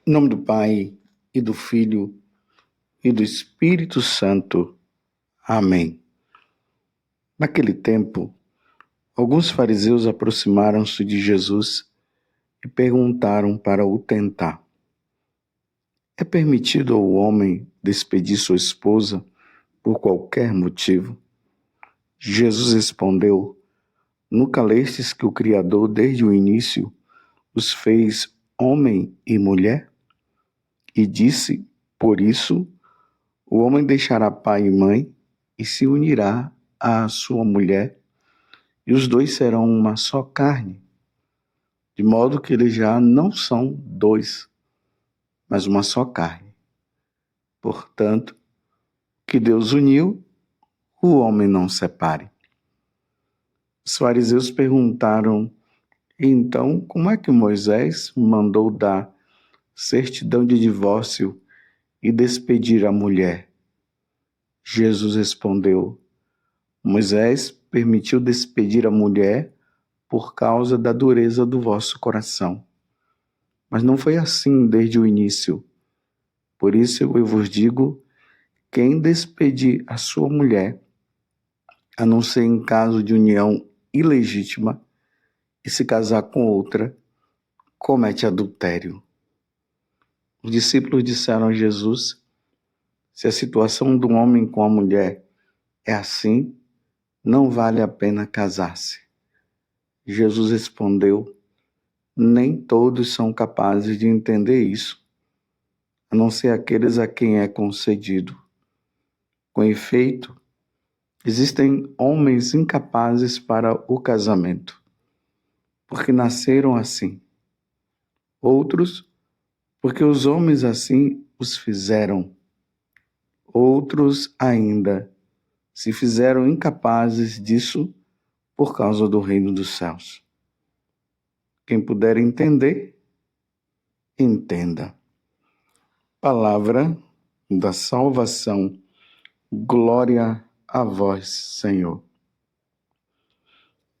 Em nome do Pai, e do Filho, e do Espírito Santo. Amém. Naquele tempo, alguns fariseus aproximaram-se de Jesus e perguntaram para o tentar: é permitido ao homem despedir sua esposa por qualquer motivo? Jesus respondeu: nunca lestes que o Criador, desde o início, os fez homem e mulher? E disse: por isso, o homem deixará pai e mãe e se unirá à sua mulher, e os dois serão uma só carne, de modo que eles já não são dois, mas uma só carne. Portanto, que Deus uniu, o homem não separe. Os fariseus perguntaram: então, como é que Moisés mandou dar certidão de divórcio e despedir a mulher? Jesus respondeu: Moisés permitiu despedir a mulher por causa da dureza do vosso coração. Mas não foi assim desde o início. Por isso eu vos digo: quem despedir a sua mulher, a não ser em caso de união ilegítima, e se casar com outra, comete adultério. Os discípulos disseram a Jesus: se a situação do homem com a mulher é assim, não vale a pena casar-se. Jesus respondeu: nem todos são capazes de entender isso, a não ser aqueles a quem é concedido. Com efeito, existem homens incapazes para o casamento, porque nasceram assim. Outros, porque os homens assim os fizeram. Outros ainda se fizeram incapazes disso por causa do reino dos céus. Quem puder entender, entenda. Palavra da salvação. Glória a vós, Senhor.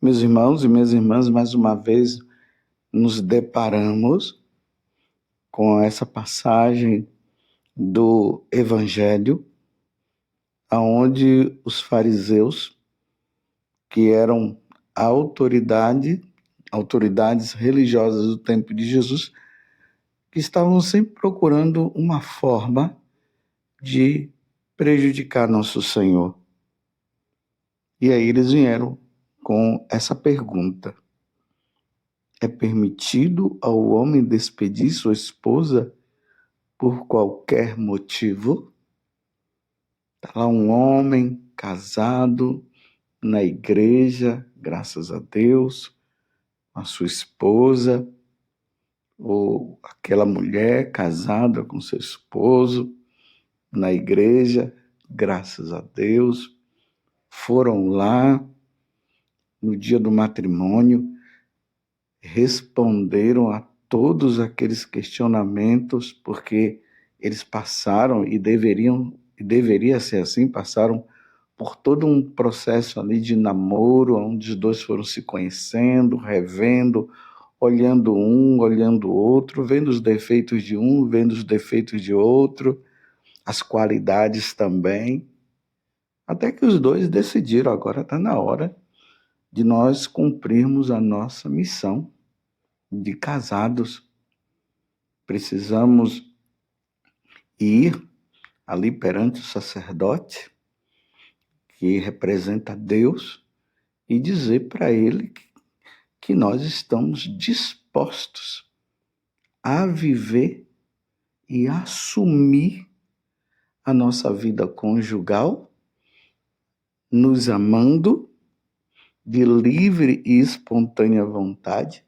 Meus irmãos e minhas irmãs, mais uma vez nos deparamos com essa passagem do Evangelho, onde os fariseus, que eram autoridades religiosas do tempo de Jesus, que estavam sempre procurando uma forma de prejudicar nosso Senhor. E aí eles vieram com essa pergunta: é permitido ao homem despedir sua esposa por qualquer motivo? Está lá um homem casado na igreja, graças a Deus, a sua esposa, ou aquela mulher casada com seu esposo na igreja, graças a Deus, foram lá no dia do matrimônio, responderam a todos aqueles questionamentos, porque eles passaram e deveria ser assim, passaram por todo um processo ali de namoro, onde os dois foram se conhecendo, revendo, olhando um, olhando o outro, vendo os defeitos de um, vendo os defeitos de outro, as qualidades também, até que os dois decidiram: agora está na hora de nós cumprirmos a nossa missão de casados. Precisamos ir ali perante o sacerdote, que representa Deus, e dizer para ele que nós estamos dispostos a viver e assumir a nossa vida conjugal, nos amando de livre e espontânea vontade,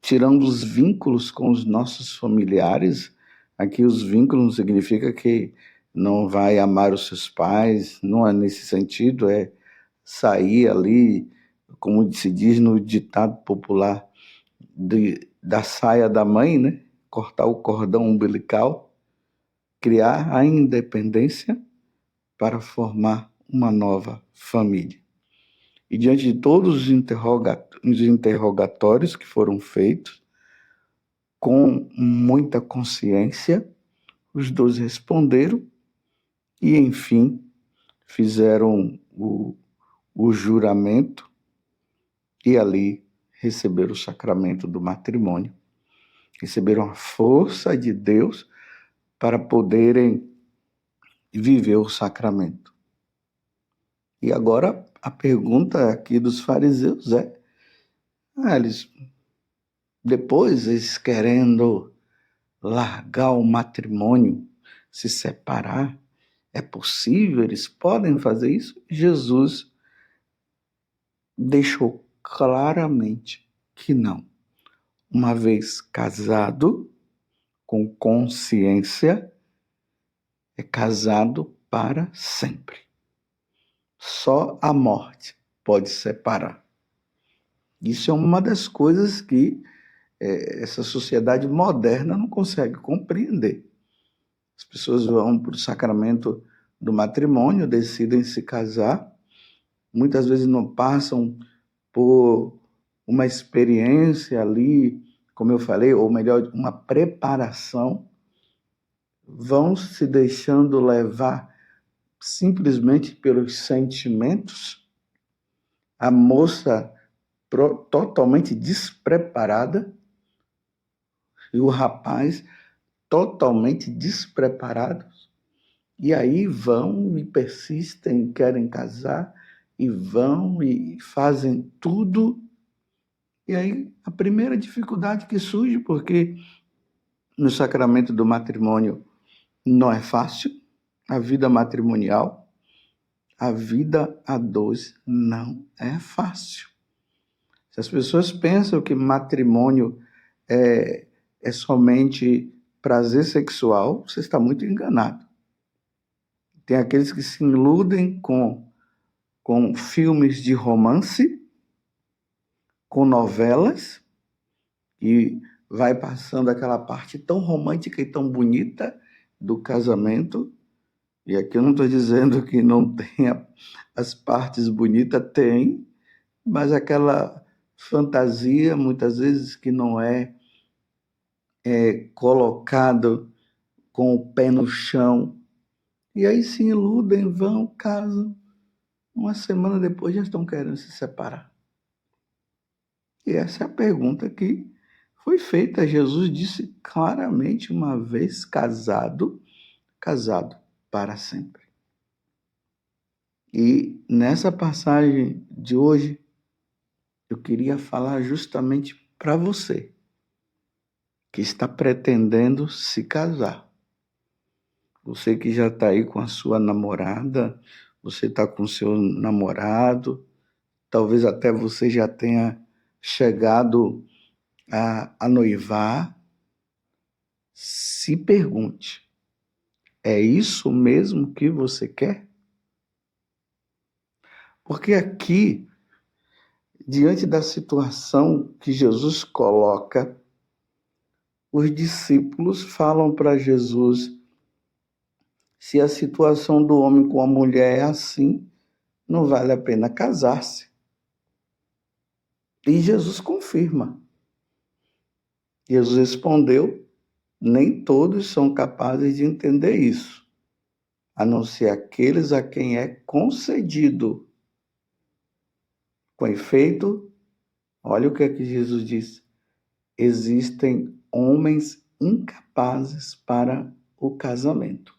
tirando os vínculos com os nossos familiares. Aqui os vínculos não significa que não vai amar os seus pais, não é nesse sentido, é sair ali, como se diz no ditado popular, da saia da mãe, né? Cortar o cordão umbilical, criar a independência para formar uma nova família. E diante de todos os interrogatórios que foram feitos, com muita consciência, os dois responderam e, enfim, fizeram o juramento e ali receberam o sacramento do matrimônio. Receberam a força de Deus para poderem viver o sacramento. E agora a pergunta aqui dos fariseus é, depois querendo largar o matrimônio, se separar, é possível? Eles podem fazer isso? Jesus deixou claramente que não. Uma vez casado, com consciência, é casado para sempre. Só a morte pode separar. Isso é uma das coisas que essa sociedade moderna não consegue compreender. As pessoas vão para o sacramento do matrimônio, decidem se casar, muitas vezes não passam por uma experiência ali, como eu falei, ou melhor, uma preparação, vão se deixando levar simplesmente pelos sentimentos. A moça totalmente despreparada e o rapaz totalmente despreparados. E aí vão e persistem, querem casar, e vão e fazem tudo. E aí a primeira dificuldade que surge, porque no sacramento do matrimônio não é fácil, a vida matrimonial, a vida a dois não é fácil. Se as pessoas pensam que matrimônio é somente prazer sexual, você está muito enganado. Tem aqueles que se iludem com filmes de romance, com novelas, e vai passando aquela parte tão romântica e tão bonita do casamento. E aqui eu não estou dizendo que não tenha as partes bonitas, tem, mas aquela fantasia, muitas vezes, que não é colocado com o pé no chão. E aí se iludem, vão, casam. Uma semana depois já estão querendo se separar. E essa é a pergunta que foi feita. Jesus disse claramente, uma vez casado, casado para sempre. E nessa passagem de hoje, eu queria falar justamente para você que está pretendendo se casar. Você que já está aí com a sua namorada, você está com o seu namorado, talvez até você já tenha chegado a noivar. Se pergunte, é isso mesmo que você quer? Porque aqui, diante da situação que Jesus coloca, os discípulos falam para Jesus, se a situação do homem com a mulher é assim, não vale a pena casar-se. E Jesus confirma. Jesus respondeu, nem todos são capazes de entender isso, a não ser aqueles a quem é concedido. Com efeito, olha o que é que Jesus diz. Existem homens incapazes para o casamento.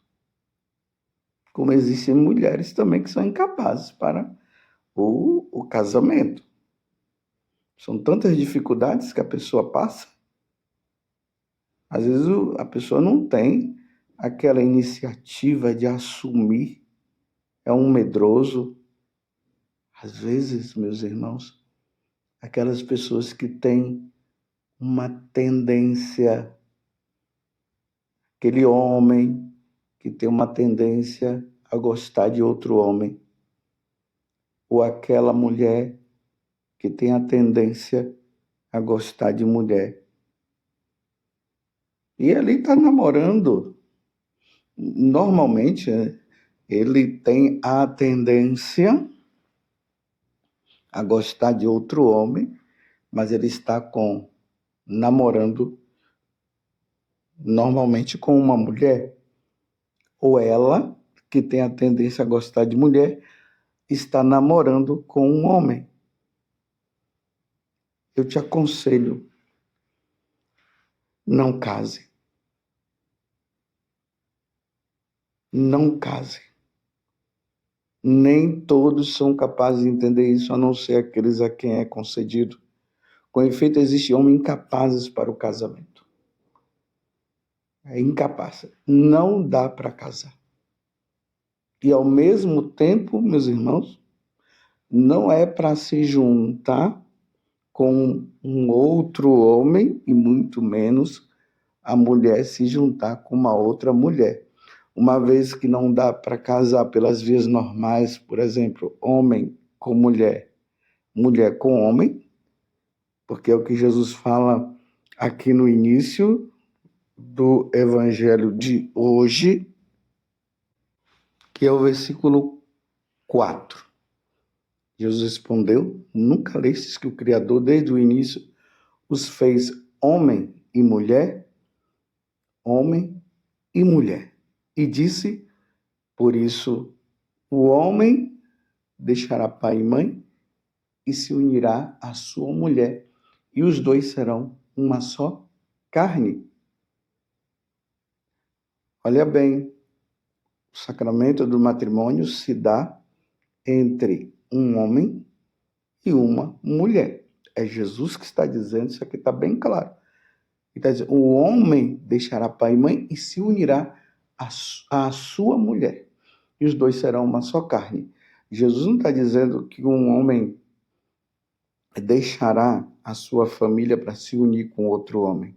Como existem mulheres também que são incapazes para o casamento. São tantas dificuldades que a pessoa passa. Às vezes a pessoa não tem aquela iniciativa de assumir, é um medroso. Às vezes, meus irmãos, aquelas pessoas que têm uma tendência, aquele homem que tem uma tendência a gostar de outro homem, ou aquela mulher que tem a tendência a gostar de mulher. E ele está namorando. Normalmente, ele tem a tendência a gostar de outro homem, mas ele está namorando normalmente com uma mulher, ou ela, que tem a tendência a gostar de mulher, está namorando com um homem. Eu te aconselho, não case. Não case. Nem todos são capazes de entender isso, a não ser aqueles a quem é concedido. Com efeito, existem homens incapazes para o casamento. É incapaz. Não dá para casar. E, ao mesmo tempo, meus irmãos, não é para se juntar com um outro homem, e muito menos a mulher se juntar com uma outra mulher. Uma vez que não dá para casar pelas vias normais, por exemplo, homem com mulher, mulher com homem, porque é o que Jesus fala aqui no início do evangelho de hoje, que é o versículo 4. Jesus respondeu: nunca lestes que o Criador, desde o início, os fez homem e mulher? Homem e mulher. E disse: por isso, o homem deixará pai e mãe e se unirá à sua mulher, e os dois serão uma só carne. Olha bem, o sacramento do matrimônio se dá entre um homem e uma mulher. É Jesus que está dizendo, isso aqui está bem claro. Ele está dizendo: o homem deixará pai e mãe e se unirá à sua mulher, e os dois serão uma só carne. Jesus não está dizendo que um homem deixará a sua família para se unir com outro homem.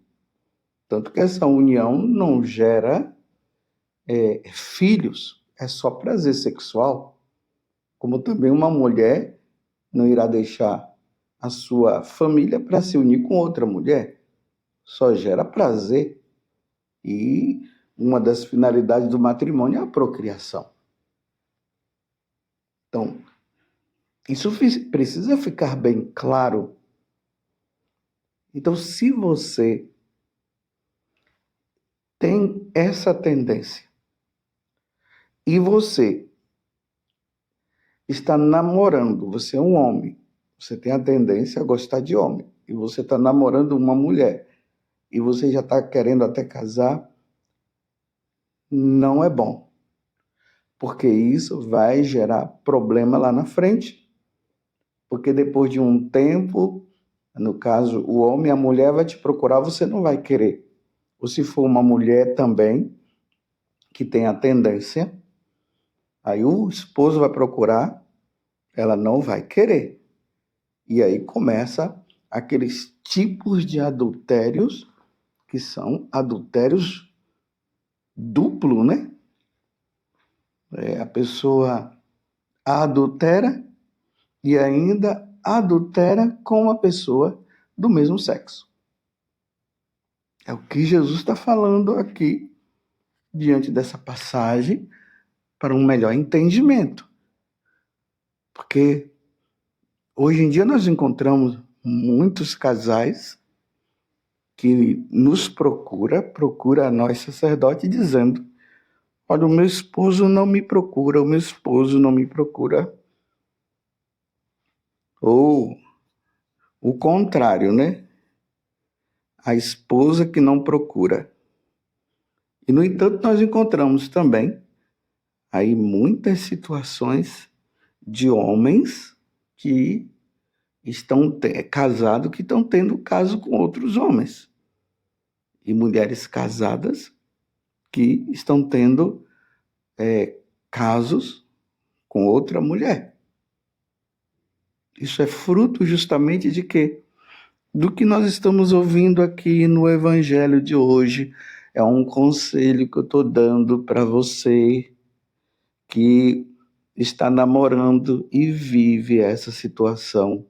Tanto que essa união não gera filhos, é só prazer sexual. Como também uma mulher não irá deixar a sua família para se unir com outra mulher. Só gera prazer. E uma das finalidades do matrimônio é a procriação. Então, isso precisa ficar bem claro. Então, se você tem essa tendência e você está namorando, você é um homem, você tem a tendência a gostar de homem, e você está namorando uma mulher, e você já está querendo até casar, não é bom. Porque isso vai gerar problema lá na frente. Porque depois de um tempo, no caso, o homem e a mulher vai te procurar, você não vai querer. Ou se for uma mulher também, que tem a tendência, aí o esposo vai procurar, ela não vai querer. E aí começa aqueles tipos de adultérios, que são adultérios duplo, né? A pessoa adultera e ainda adultera com uma pessoa do mesmo sexo. É o que Jesus está falando aqui, diante dessa passagem, para um melhor entendimento. Porque hoje em dia nós encontramos muitos casais que nos procura a nós sacerdote, dizendo: olha, o meu esposo não me procura, o meu esposo não me procura. Ou o contrário, né? A esposa que não procura. E, no entanto, nós encontramos também aí muitas situações de homens que estão casados, que estão tendo caso com outros homens. E mulheres casadas que estão tendo casos com outra mulher. Isso é fruto justamente de quê? Do que nós estamos ouvindo aqui no Evangelho de hoje. É um conselho que eu estou dando para você que está namorando e vive essa situação.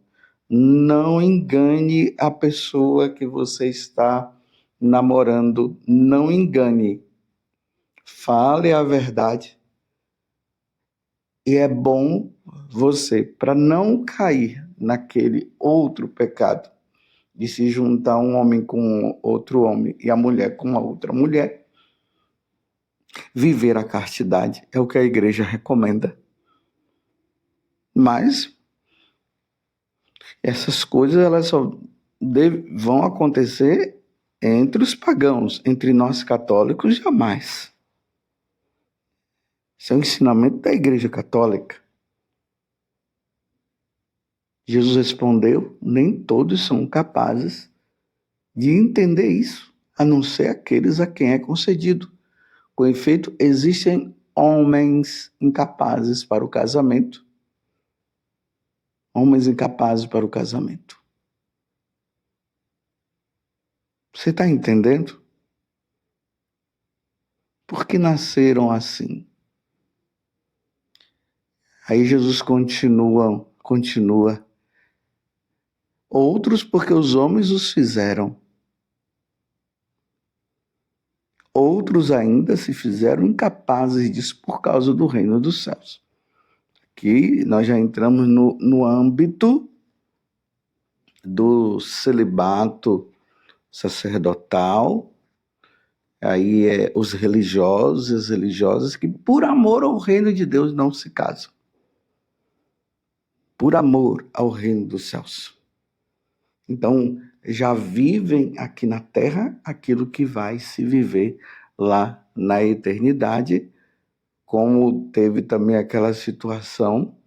Não engane a pessoa que você está namorando, não engane. Fale a verdade. E é bom você, para não cair naquele outro pecado de se juntar um homem com outro homem e a mulher com uma outra mulher. Viver a castidade é o que a igreja recomenda. Mas essas coisas elas só vão acontecer entre os pagãos, entre nós católicos jamais. Esse é o ensinamento da Igreja Católica. Jesus respondeu: nem todos são capazes de entender isso, a não ser aqueles a quem é concedido. Com efeito, existem homens incapazes para o casamento. Homens incapazes para o casamento. Você está entendendo? Por que nasceram assim? Aí Jesus continua. Outros porque os homens os fizeram. Outros ainda se fizeram incapazes disso por causa do reino dos céus. Aqui nós já entramos no âmbito do celibato sacerdotal. Aí é os religiosos e as religiosas que por amor ao reino de Deus não se casam. Por amor ao reino dos céus. Então, já vivem aqui na terra aquilo que vai se viver lá na eternidade, como teve também aquela situação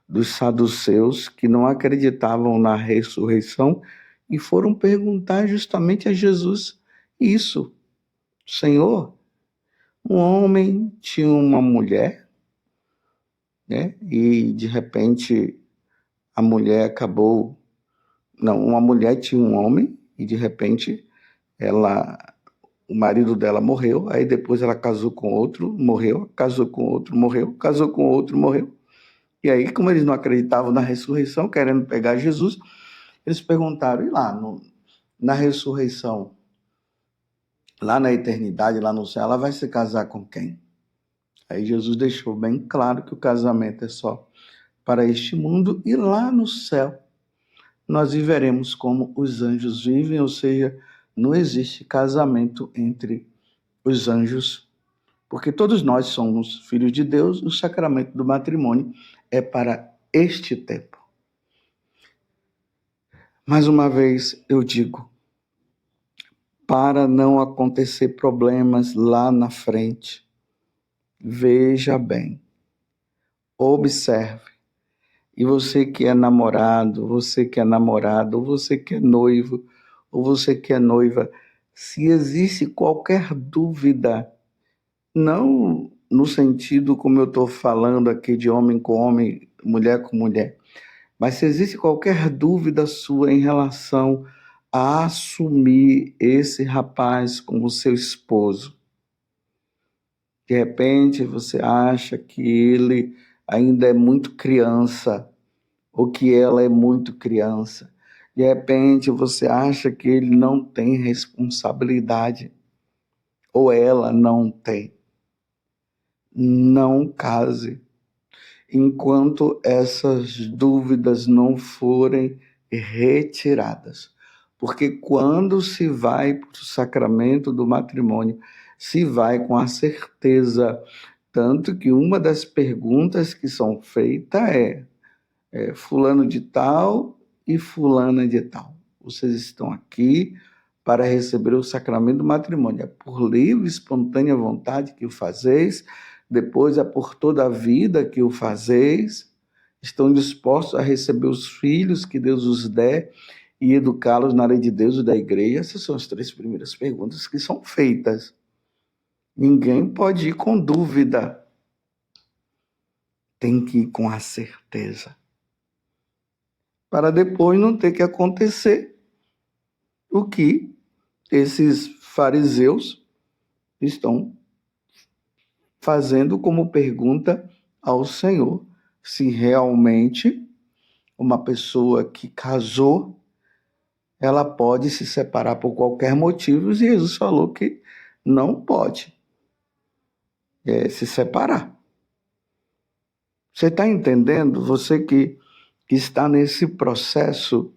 dos saduceus que não acreditavam na ressurreição e foram perguntar justamente a Jesus isso. Senhor, um homem tinha uma mulher, né? E de repente a mulher acabou... Não, uma mulher tinha um homem e de repente o marido dela morreu, aí depois ela casou com outro, morreu, casou com outro, morreu, casou com outro, morreu. E aí, como eles não acreditavam na ressurreição, querendo pegar Jesus, eles perguntaram, e lá na ressurreição, lá na eternidade, lá no céu, ela vai se casar com quem? Aí Jesus deixou bem claro que o casamento é só para este mundo e lá no céu nós viveremos como os anjos vivem, ou seja, não existe casamento entre os anjos, porque todos nós somos filhos de Deus, o sacramento do matrimônio é para este tempo. Mais uma vez eu digo, para não acontecer problemas lá na frente, veja bem, observe. E você que é namorado, você que é namorada, ou você que é noivo, ou você que é noiva, se existe qualquer dúvida, não no sentido como eu estou falando aqui de homem com homem, mulher com mulher, mas se existe qualquer dúvida sua em relação a assumir esse rapaz como seu esposo, de repente você acha que ele ainda é muito criança, ou que ela é muito criança. De repente você acha que ele não tem responsabilidade, ou ela não tem. Não case enquanto essas dúvidas não forem retiradas. Porque quando se vai para o sacramento do matrimônio, se vai com a certeza, tanto que uma das perguntas que são feitas é fulano de tal e fulana de tal. Vocês estão aqui para receber o sacramento do matrimônio. É por livre e espontânea vontade que o fazeis, depois é por toda a vida que o fazeis. Estão dispostos a receber os filhos que Deus os der e educá-los na lei de Deus e da igreja? Essas são as 3 primeiras perguntas que são feitas. Ninguém pode ir com dúvida. Tem que ir com a certeza. Para depois não ter que acontecer o que esses fariseus estão fazendo como pergunta ao Senhor, se realmente uma pessoa que casou, ela pode se separar por qualquer motivo, e Jesus falou que não pode se separar. Você está entendendo? Você que está nesse processo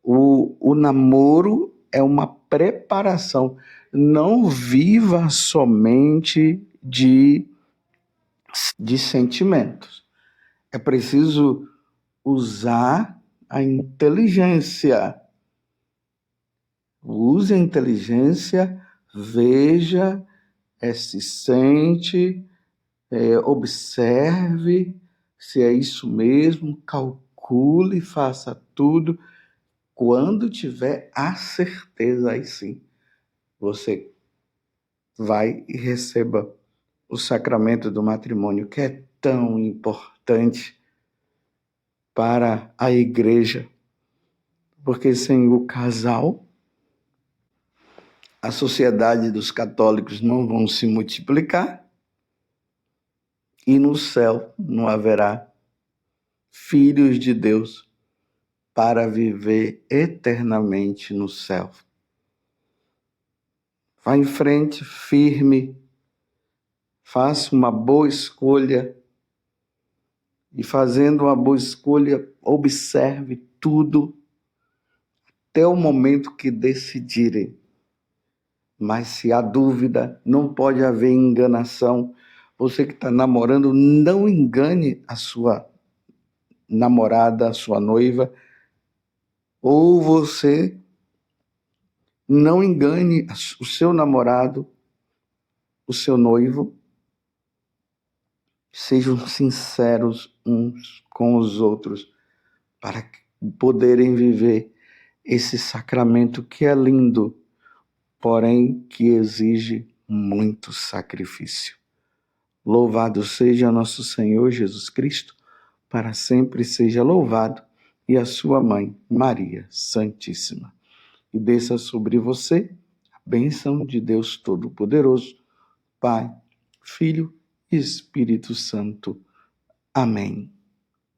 O namoro é uma preparação. Não viva somente de sentimentos. É preciso usar a inteligência. Use a inteligência, veja, se sente, observe se é isso mesmo, calcule, faça tudo. Quando tiver a certeza, aí sim, você vai e receba o sacramento do matrimônio, que é tão importante para a igreja, porque sem o casal, a sociedade dos católicos não vão se multiplicar e no céu não haverá filhos de Deus para viver eternamente no céu. Vá em frente, firme, faça uma boa escolha e, fazendo uma boa escolha, observe tudo até o momento que decidirem. Mas se há dúvida, não pode haver enganação. Você que está namorando, não engane a sua namorada, a sua noiva, ou você não engane o seu namorado, o seu noivo. Sejam sinceros uns com os outros para poderem viver esse sacramento que é lindo, porém que exige muito sacrifício. Louvado seja nosso Senhor Jesus Cristo, para sempre seja louvado, e a sua mãe, Maria Santíssima. E desça sobre você a bênção de Deus Todo-Poderoso, Pai, Filho e Espírito Santo. Amém.